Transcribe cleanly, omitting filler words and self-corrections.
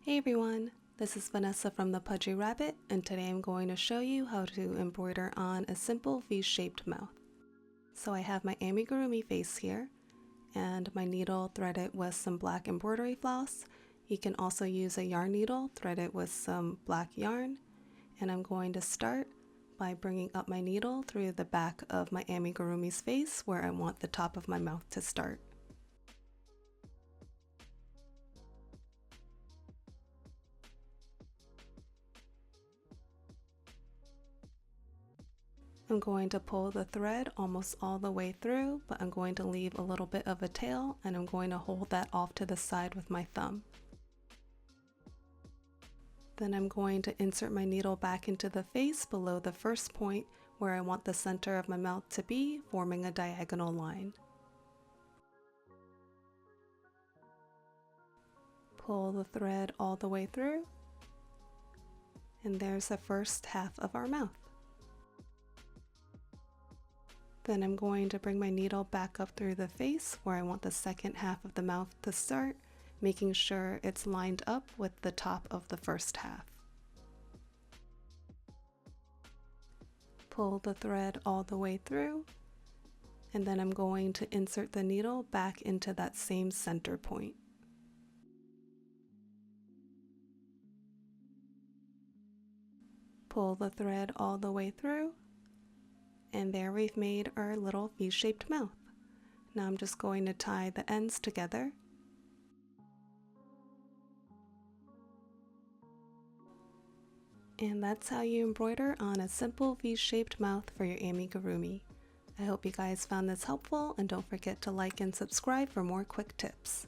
Hey everyone, this is Vanessa from the Pudgy Rabbit, and today I'm going to show you how to embroider on a simple V-shaped mouth. So I have my amigurumi face here, and my needle threaded with some black embroidery floss. You can also use a yarn needle threaded with some black yarn, and I'm going to start by bringing up my needle through the back of my amigurumi's face where I want the top of my mouth to start. I'm going to pull the thread almost all the way through, but I'm going to leave a little bit of a tail, and I'm going to hold that off to the side with my thumb. Then I'm going to insert my needle back into the face below the first point where I want the center of my mouth to be, forming a diagonal line. Pull the thread all the way through, and there's the first half of our mouth. Then I'm going to bring my needle back up through the face where I want the second half of the mouth to start, making sure it's lined up with the top of the first half. Pull the thread all the way through, and then I'm going to insert the needle back into that same center point. Pull the thread all the way through, and there we've made our little V-shaped mouth. Now I'm just going to tie the ends together. And that's how you embroider on a simple V-shaped mouth for your amigurumi. I hope you guys found this helpful, and don't forget to like and subscribe for more quick tips.